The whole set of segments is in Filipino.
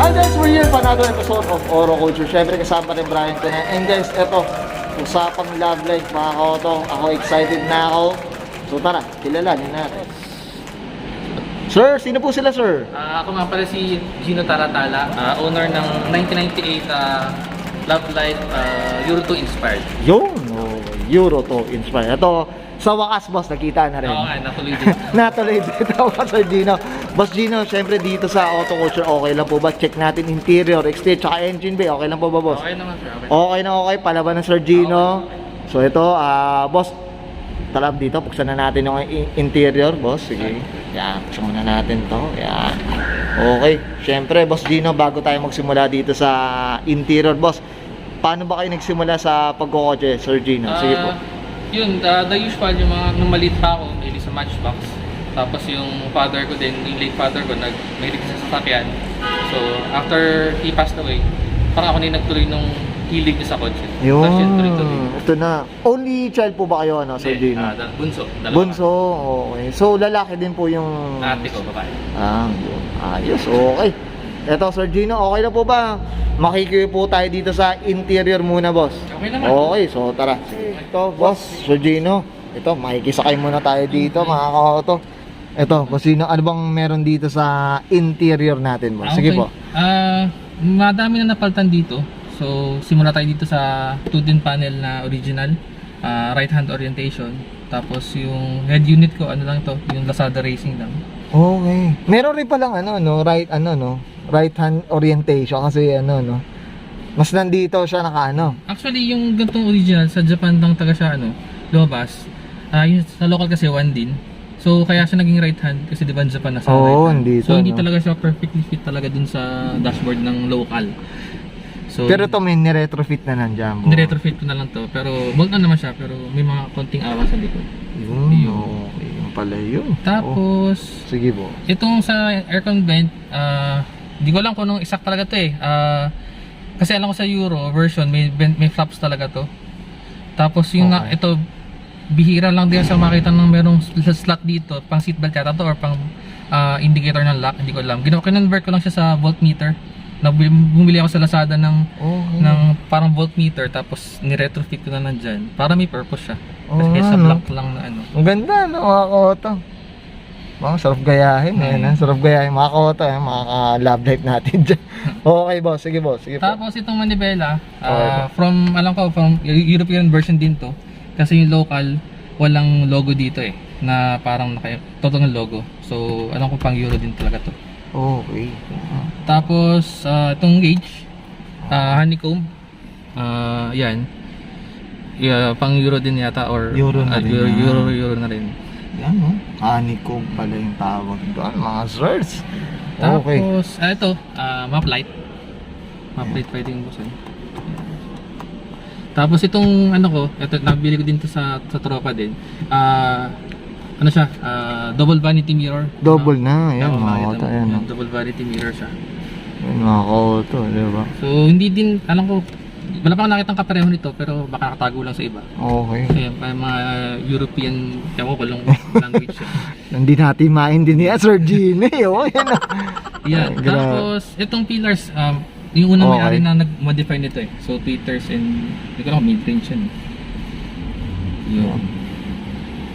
Hi guys, we're here for another episode of Oro Culture. Siyempre kasama rin Brian ko na. And guys, eto, usapang love life mga kaoto. Ako excited na ako. So tara, kilalanin natin. Sir, sino po sila sir? Ako nga pala si Gino Taratala, owner ng 1998 Love Life Euro 2 Inspired. Yun, Euro to inspire. Ito, sa wakas boss, nakita na rin. Oo nga, natuloy din. Natuloy dito ako Sir Gino. Boss Gino, syempre dito sa Auto Culture, okay lang po ba? Check natin interior, exterior, tsaka engine bay. Okay lang po ba boss? Okay naman sir, okay. Okay na okay, palaban ng Sir Gino. So ito, boss, talab dito, buksan na natin yung interior, boss. Sige, yan, buksan muna natin to. Yan. Okay, syempre, boss Gino, bago tayo magsimula dito sa interior, boss, paano ba kayo nagsimula sa pagkokotse, Sir Gino? Sige po. Yun, the usual, yung mga nung maliit pa ako, mahilig sa Matchbox. Tapos yung father ko din, yung late father ko, mahilig sa sasakyan. So, after he passed away, parang ako na yung nagtuloy nung hilig niya sa kotse. Yun, Tapos yun, tuloy-tuloy. ito na. Only child po ba kayo, ano, Sir Gino? Bunso. Dalawa. Bunso, okay. So, lalaki din po yung... Ate ko, babae. Yun. Ayos, okay. Eto, Sir Gino, okay na po ba? Makikiwi po tayo dito sa interior muna, boss. Okay naman. Okay, so tara. Ito, boss, Sir Gino. Ito, makikisakay muna tayo dito, mga kaoto. Ito, boss Gino, ano bang meron dito sa interior natin, boss? Sige po. Madami na napalitan dito. So, simula tayo dito sa 2-din panel na original, right hand orientation. Tapos yung head unit ko, ano lang ito, yung Lazada Racing lang. Okay. Meron rin palang right hand orientation kasi mas nandito siya Actually, yung gantong original sa Japan lang taga siya lumabas. Yung sa local kasi 1-din. So kaya siya naging right hand kasi di ba Japan nasa right hand. Dito, So hindi talaga siya perfectly fit talaga dun sa dashboard ng local. So pero ito may ni-retrofit na nandiyan. ni-retrofit ko na lang to, pero bolt na naman siya, pero may mga konting awa sa likod. Yun, okay. Yung pala yun. Tapos sige po. itong sa aircon vent, di ko alam kung anong exact talaga to kasi alam ko sa Euro version may flaps talaga to. Tapos yung ito bihira lang din sa makita ng merong slot dito pang seatbelt yata to or pang indicator ng lock, hindi ko alam. Kinonvert ko lang siya sa voltmeter. Bumili ako sa Lazada ng parang voltmeter, tapos ni-retrofit ko na nandyan para may purpose siya. Kasi sa block lang na Ang ganda mga koto. Mga sarap gayahin sarap gayahin mga koto, mga love life natin dyan. Okay boss, sige boss, sige po. Tapos itong manibela, from European version din to. Kasi yung local, walang logo dito na parang total ng logo. So alam ko pang Euro din talaga to. Okay. Tapos itong gauge, honeycomb, yan. Pang Euro din yata or Euro na rin. Euro na rin. Yan honeycomb pala yung tawag doon, mga sirs. Okay. Tapos ito, map light. Map light pwedeng busin. Tapos itong ito nabili ko din to sa tropa din. Ano siya? Double vanity mirror. Double na, yan mga koto. Double vanity mirror siya. Yan mga koto, diba? So hindi din, alam ko, wala pa akong nakitang kapareho nito, pero baka nakatago lang sa iba. Okay. Kasi mga European, walang language siya. Hindi natin maintindihan, Sir Gino. Yan. Tapos itong pillars, yung unang may-ari na nag-modify nito So tweeters and hindi ko lang mid-range yan. Yun.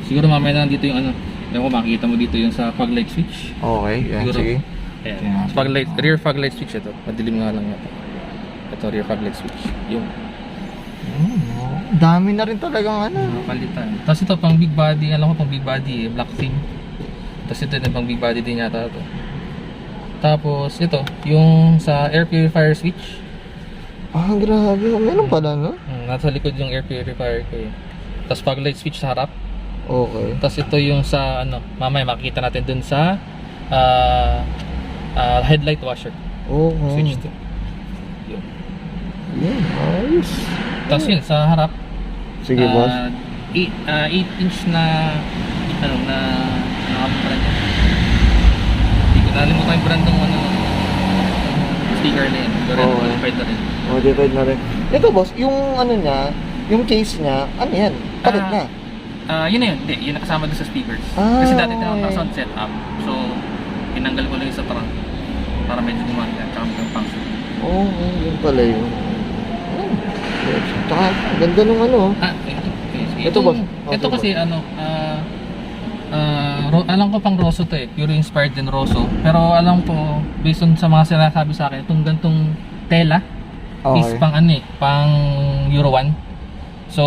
Siguro mamaya na dito yung makikita mo dito yung sa fog light switch. Okay, yan, Siguro. sige. Ayan. Fog light, rear fog light switch ito. Madilim nga lang ito. Ito rear fog light switch. Yung dami na rin talagang palitan. Tapos ito pang big body, alam ko pang big body, black theme. Tapos ito pang big body din yata ito. Tapos ito, yung sa air purifier switch. Grabe. Meron pala, no? Nasa likod yung air purifier ko Tapos fog light switch sa harap. Okay. Tapos ito yung sa mamaya makikita natin dun sa headlight washer. Okay. Switch to. Yun. Ayos. Tapos yun sa harap. Sige, boss. 8-inch na pala niya. Hindi ko nalimutan yung brand ng speaker na yun. Pero modified na rin. Modified na rin. Ito, boss, yung yung case niya, yan? Palit na. Yun na yun. Hindi, yun nakasama doon sa speakers. Kasi dati tinatawag sound setup. So, tinanggal ko lang yung sa trunk para medyo gumanda. Tsaka maging function. Oo, yun pala yun. Tsaka, ganda nung ano. Ito, boss. Ito kasi alam ko pang Rosso to eh, pure inspired din Rosso. Pero alam ko, based on sa mga sinasabi sa akin, itong gantong tela is pang Euro 1. So,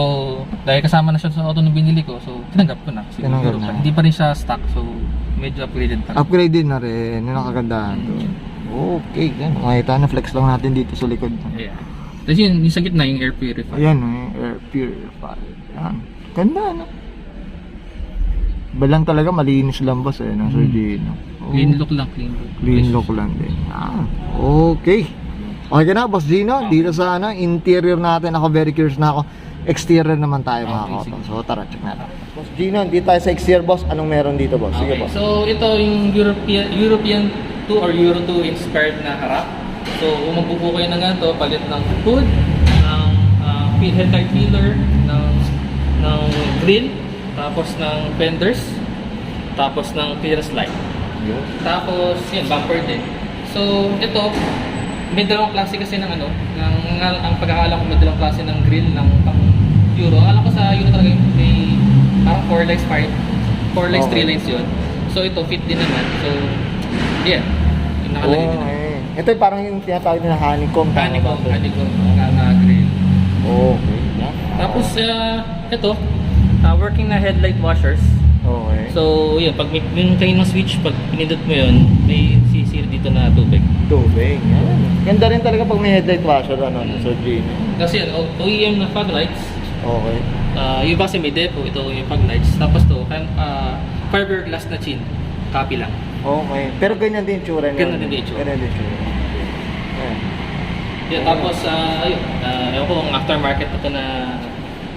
dahil kasama na siya sa auto na binili ko, so tinanggap ko na. Kasi Tinanggap Euro na. 1. Hindi pa rin siya stock, so medyo upgraded pa. Upgraded na rin. Yun ang kagandahan doon. Okay, yan. Makita na flex lang natin dito sa likod. Yeah. Tapos yun, yung sa gitna, yung air purifier. Ayan, air purifier. Yan. Ganda, no? Balang talaga, malinis lang boss eh, ng Sir Gino. Clean look lang, clean look. Clean look lang din. Okay. Okay ka na, Boss Gino. Dito sa interior natin, ako very curious na ako. Exterior naman tayo mga koto. So tara, check natin. Boss Gino, dito tayo sa exterior, boss. Anong meron dito, boss? Sige, boss. So ito yung European 2 or Euro 2 inspired na harap. So kung magbubuo kayo ng ganito, palit ng hood, ng headlight pillar, ng grill, tapos ng fenders, tapos ng clearance light. Tapos yun, bumper din. So ito, may dalawang klase kasi ng ang pagkakaalam ko may dalawang klase ng grill ng pang Euro. Alam ko sa Euro talaga may parang 4 legs, 4 legs, 3 lines yun. So ito fit din naman. So yeah, yung nakalagay din. Ito yung parang yung tinatawag na honeycomb. Honeycomb na grill. Okay. Tapos ito, working na headlight washers. Okay. So yun, pag yung kayo ng switch, pag pinindot mo yun, may sisir dito na tubig. Tubig. Yan. Ganda rin talaga pag may headlight washer, Sir Gino. Kasi yan, OEM na fog lights. Okay. Yung kasi may depo, ito yung fog lights. Tapos to, fiberglass na chin. Copy lang. Okay. Pero ganyan din yung tsura niya. Ganyan din yung tsura. Ganyan din yung tsura. Ayan. Yeah, tapos, ayun, ewan ko kung aftermarket ito na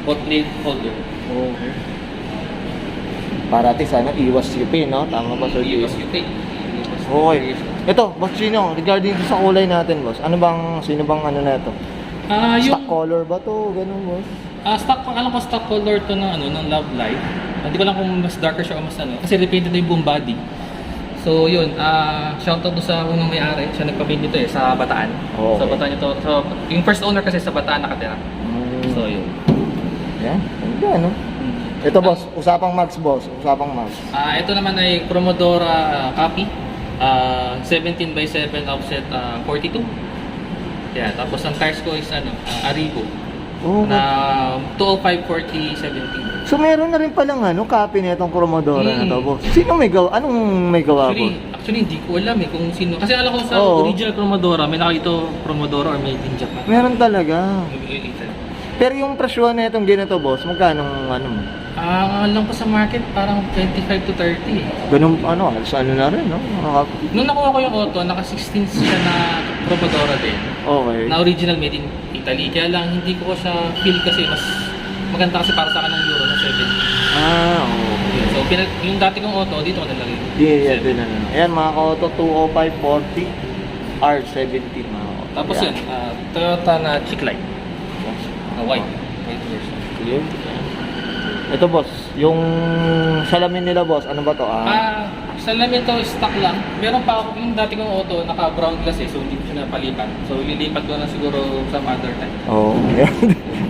hot lid holder. Okay. Para at least iwas UP, no? Tama ba, Sir Gino? Iwas yung tape. Okay. Ito, Boss Gino, regarding sa kulay natin, boss. Sino bang na ito? Stock color ba to? Ganun, boss? Alam ko stock color to ng Love Light. Hindi ko lang kung mas darker siya o mas kasi repainted na yung buong body. So yun, shoutout to sa unang may-ari. Siya nagpapaint dito sa Bataan. Okay. Sa Bataan ito. So, yung first owner kasi sa Bataan nakatira. So yun. Yan, ganda, no? Ito, boss, usapang mags, boss. Usapang mags. Ito naman ay Promodora copy. 17x7 offset 42. Yeah, tapos ang tires ko is Arrigo. Na 205/40/17. So meron na rin palang copy na itong Promodora na to, boss. Sino may gawa? Anong may gawa, boss? Actually hindi ko alam kung sino. Kasi alam ko sa original Promodora, may nakita Promodora or made in Japan. Meron talaga. Pero yung presyo na itong ganito, boss, magkano mo? Alam ko sa market parang 25 to 30. Ganun, sa na rin, no? Nung nakuha ko yung auto, naka-16 siya na Promodora din. Okay. Na original made in Italy. Kaya lang hindi ko siya feel kasi mas maganda kasi para sa akin ng Euro na 7. Okay. So, yung dati kong auto, dito ko nalagay. Yeah, din na. Ayan, mga ka-auto, 205/40 R17, mga auto. Tapos yun, Toyota na Chick Light. White version. Yun. Ito, boss, yung salamin nila, boss, ano ba to? Salamin to stock lang. Meron pa ako, yung dati kong auto, naka-brown glass so hindi ko siya napalipat. So, lilipat ko na siguro some other time.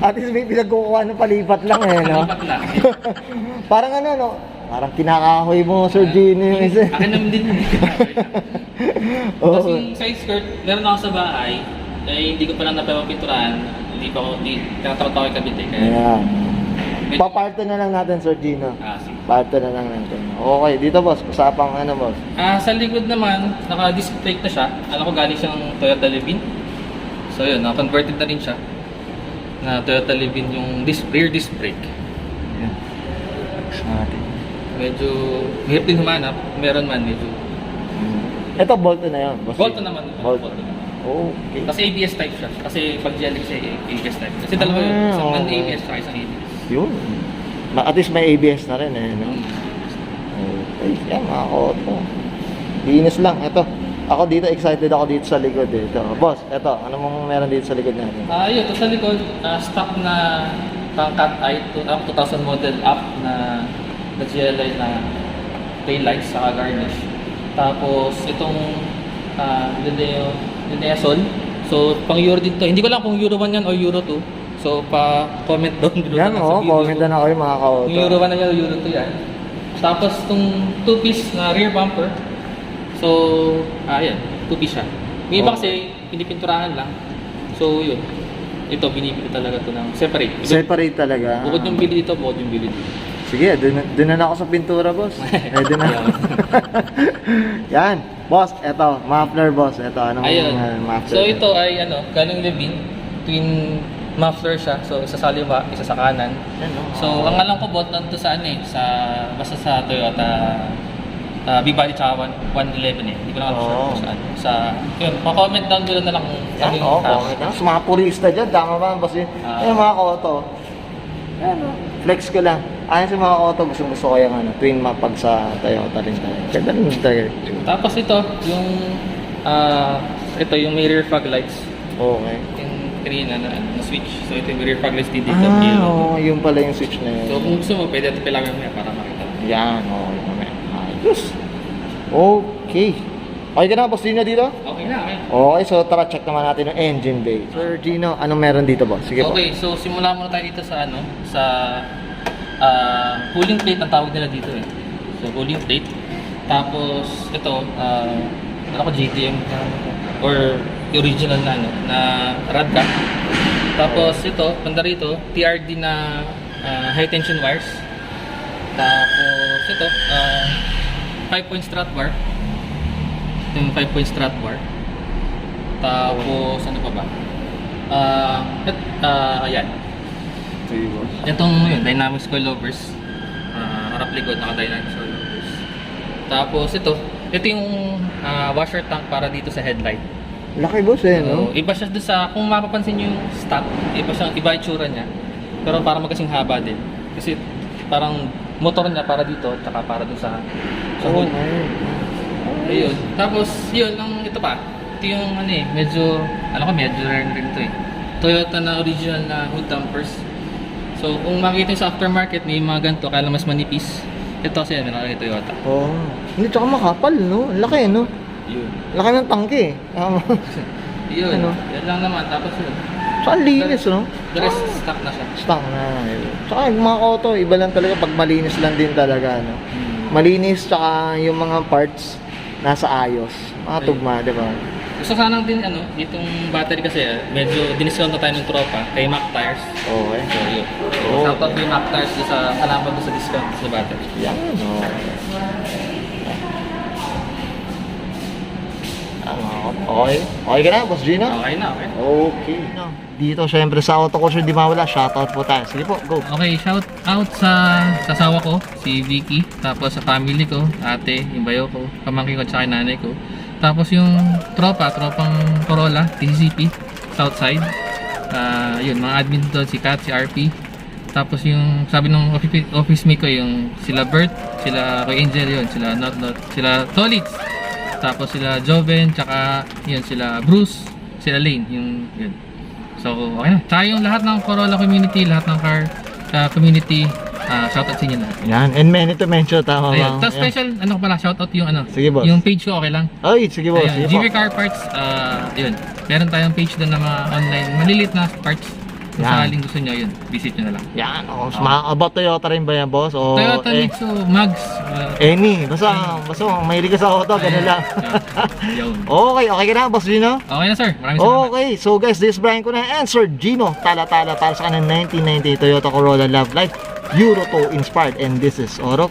At least may pinagkukuha ng palipat lang no? Palipat lang. Parang parang kinakahoy mo, Sir Gino yung isa. Akin naman din yun. Tapos yung side skirt, meron ako sa bahay, hindi ko pa lang napapinturahan. Hindi tinatakot ako ikabit Kaya, paparto na lang natin, Sir Gino. Sige. Parto na lang natin. Okay, dito, boss, usapang boss? Sa likod naman, naka-disc brake na siya. Alam ko galing siyang Toyota Levin. So yun, converted na rin siya. Na Toyota Levin yung rear disc brake. Ayan. Natin. Medyo hirap din humanap. Meron man medyo. Ito, Bolto na yun, boss. Bolto naman. Bolto. Okay. Kasi ABS type siya. Kasi pag GLX siya, ABS type. Kasi dalawa yun. Isang non-ABS at isang ABS. Yun. At least may ABS na rin no? Okay, yan mga auto. Linis lang. Ito. Ako dito, excited ako dito sa likod Ito. Boss, ito. Ano mong meron dito sa likod natin? Yun, ito sa likod, stock na Cat Eye 2000 model up na GLI na taillights saka garnish. Tapos itong Linea Sol So, pang Euro din to. Hindi ko lang kung Euro 1 yan o Euro 2. So, pa-comment down below Yan na oh, sa video. comment na kayo mga ka-auto. Yung Euro 1 na yan o Euro 2 yan. Tapos, itong 2-piece na rear bumper. So, ayan, 2-piece siya. May iba kasi, pinipinturahan lang. So, yun. Ito, binibili talaga to ng separate. Separate talaga. Bukod yung bili dito, bukod yung bili dito. Sige, dun na ako sa pintura, boss. Dun na. Yan. Boss, eto, muffler, boss. Eto, anong Ayun. muffler? So, ito ay, galing Levin. Twin muffler siya. So, isa sa liwa, isa sa kanan. Yan, no? So, ang alam ko bot to sa basta sa Toyota B-body tsaka 111 eh. Hindi ko lang alam Oo. kung saan. Yun, pa-comment down below na lang kung Yan, oh, okay na. Sa mga purista dyan, tama ba, boss? Yan, mga ka-auto. Yan, oh. Flex ko lang. Ayan sa mga auto, gusto ko yung twin map pag sa Toyota rin tayo. Ganda rin tayo. Tapos ito, yung may rear fog lights. Okay. Yung kanina na switch. So, ito yung rear fog lights dito. Oo, yun pala yung switch na yun. So, kung gusto mo, pwede ito pilagan mo yan para makita. Yan, okay naman. Ayos. Okay. Okay ka na, boss Gino dito? Okay na, okay. Okay, so tara check naman natin yung engine bay. Sir Gino, anong meron dito, boss? Sige po. Okay, so simula muna tayo dito sa cooling plate ang tawag nila dito eh. So cooling plate. Tapos ito, JDM or original na rad cap. Tapos ito, banda rito, TRD na high tension wires. Tapos ito, 5-point strut bar. Ito yung 5-point strut bar. Tapos ano pa ba? Ayan. Sige, boss. Itong dynamic coilovers. Harap likod, naka-dynamic coilovers. Tapos ito yung washer tank para dito sa headlight. Laki, boss, eh, no? So, iba siya doon sa, kung mapapansin nyo yung stock, iba itsura niya. Pero parang magkasing haba din. Kasi parang motor niya para dito, tsaka para doon sa hood. Ayun. Tapos, yun, ito pa. Ito yung medyo rare rin ito eh. Toyota na original na hood dampers. So, kung makikita nyo sa aftermarket, may mga ganito, kaya mas manipis. Ito kasi yan, may Toyota. Oo. Hindi, tsaka makapal, no? Laki, no? Yun. Laki ng tangke, eh. Yun. Ano? Yan lang naman. Tapos yun. Tsaka linis, no? The rest, stock na siya. Stock na. Tsaka yung mga auto, iba lang talaga pag malinis lang din talaga, no? Malinis, tsaka yung mga parts nasa ayos. Mga tugma, di ba? Gusto sanang din, itong battery kasi, medyo diniscount na tayo ng tropa kay Mac Tires. Okay. So, yun. So, Oh. shoutout kay Mac Tires doon sa salamat doon sa discount sa battery. Yan, no? Okay. Okay ka na, Boss Gino? Okay na, okay. Okay. Dito, syempre, sa Auto Culture di mawala. Shoutout po tayo. Sige po, go. Okay, shout out sa asawa ko, si Vicky. Tapos sa family ko, ate, yung bayo ko, pamangkin ko, tsaka yung nanay ko. Tapos yung tropang Corolla, TCCP, Southside. Yun, mga admin doon, si Kat, si RP. Tapos yung sabi ng office mate ko, yung sila Bert, sila Roy Angel, yun, sila Not, sila Tolitz. Tapos sila Joven, tsaka yun, sila Bruce, sila Lane, yung yun. So, okay na. Tsaka yung lahat ng Corolla community, lahat ng car community, shoutout sa inyo lahat. Yan, and many to mention, tama ba? Ayun. Tapos special, shoutout yung Sige, boss. yung page ko, okay lang. Ay, sige boss. Ayun, Sige GV po. Car Parts, yun. Meron tayong page doon na mga online, malilit na parts. Kung Yan. sakaling gusto nyo, yun, visit nyo na lang. Yan, about Toyota rin ba yan, boss? O, Toyota Nixo, Mags. Any, basta mahilig ka sa auto, ganun lang. Yun. Okay ka na, Boss Gino? Okay na sir, maraming salamat. Okay, so guys, this is Brian ko na answered Gino. Tala-tala para sa kanang 1990 Toyota Corolla Love Life Euro 2 inspired, and this is Oro.